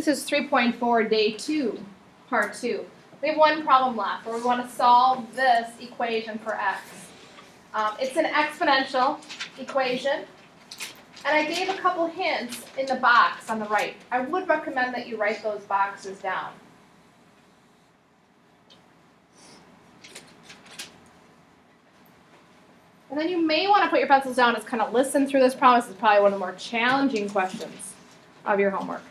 This is 3.4, day 2, part 2. We have one problem left where we want to solve this equation for x. It's an exponential equation, and I gave a couple hints in the box on the right. I would recommend that you write those boxes down. And then you may want to put your pencils down and kind of listen through this problem. This is probably one of the more challenging questions of your homework.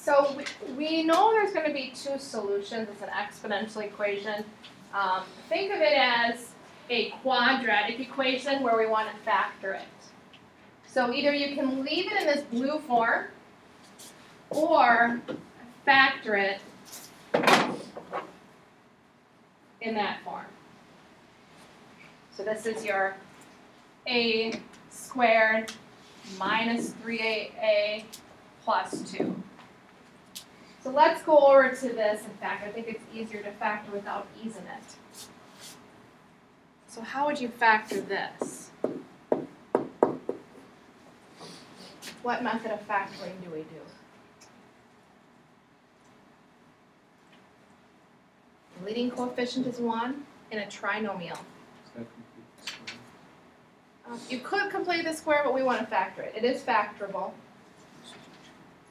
So we know there's going to be two solutions. It's an exponential equation. Think of it as a quadratic equation where we want to factor it. So either you can leave it in this blue form or factor it in that form. So this is your a squared minus 3a plus 2. So let's go over to this. In fact, I think it's easier to factor without e's in it. So how would you factor this? What method of factoring do we do? The leading coefficient is 1 in a trinomial. You could complete the square, but we want to factor it. It is factorable.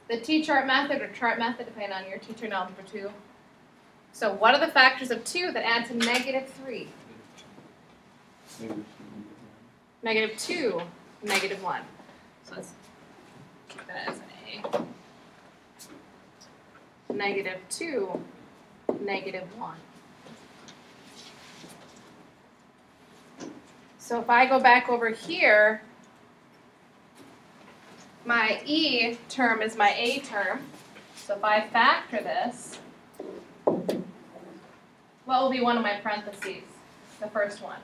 The t-chart method or chart method, depending on your teacher number 2. So what are the factors of 2 that add to negative 3? Negative 2, negative 1. So let's keep that as an A. Negative 2, negative 1. So if I go back over here, my e term is my a term. So if I factor this, what will be one of my parentheses? The first one.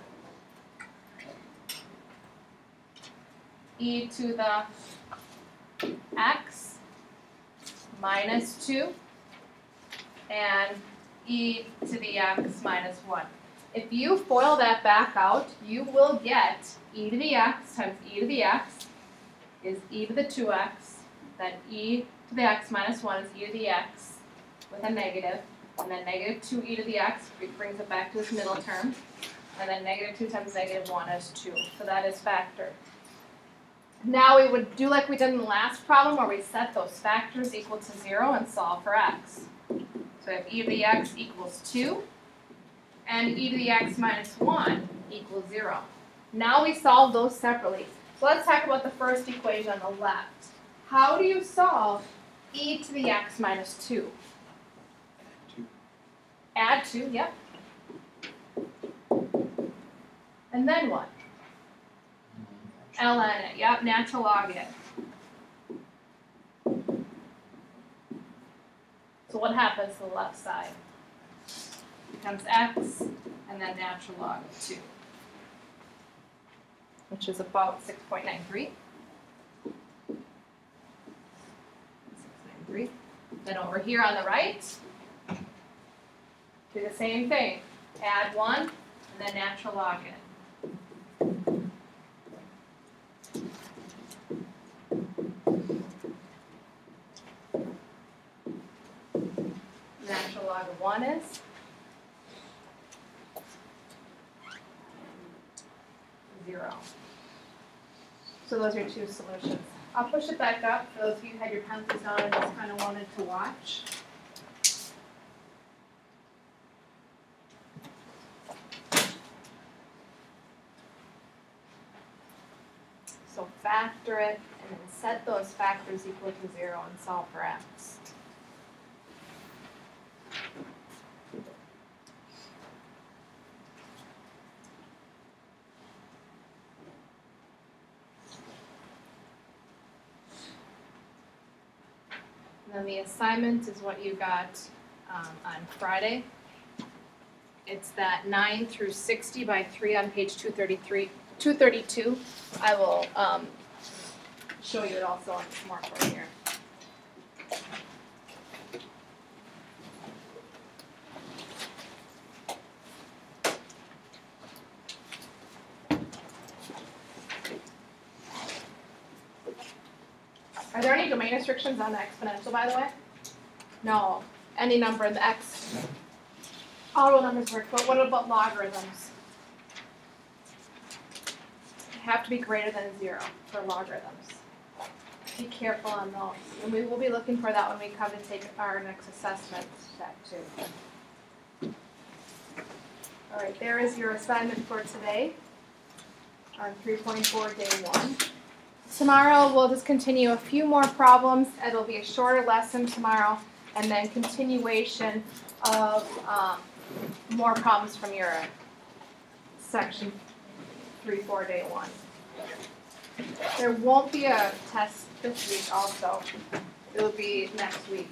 E to the x minus 2 and e to the x minus 1. If you FOIL that back out, you will get e to the x times e to the x is e to the 2x, then e to the x minus 1 is e to the x with a negative, and then negative 2e to the x brings it back to this middle term, and then negative 2 times negative 1 is 2. So that is factored. Now we would do like we did in the last problem where we set those factors equal to 0 and solve for x. So if e to the x equals 2, and e to the x minus 1 equals 0. Now we solve those separately. So let's talk about the first equation on the left. How do you solve e to the x minus 2? Add 2, yep. And then what? ln it, yep, natural log it. So what happens to the left side? Becomes x, and then natural log of 2. Which is about 6.93. 6.93. Then over here on the right, do the same thing. Add 1, and then natural log it. Natural log of 1 is 0. So those are two solutions. I'll push it back up for those of you who had your pencils down and just kind of wanted to watch. So factor it and then set those factors equal to 0 and solve for x. then the assignment is what you got on Friday. It's that 9 through 60 by 3 on page 232. I will show you it also on the smart board here. Are there any domain restrictions on the exponential, by the way? No. Any number in the x. All real numbers work, but what about logarithms? They have to be greater than 0 for logarithms. Be careful on those. And we will be looking for that when we come to take our next assessment that too. All right, there is your assignment for today on 3.4 day 1. Tomorrow we'll just continue a few more problems. It'll be a shorter lesson tomorrow, and then continuation of more problems from your section 3.4 day 1. There won't be a test this week also. It'll be next week.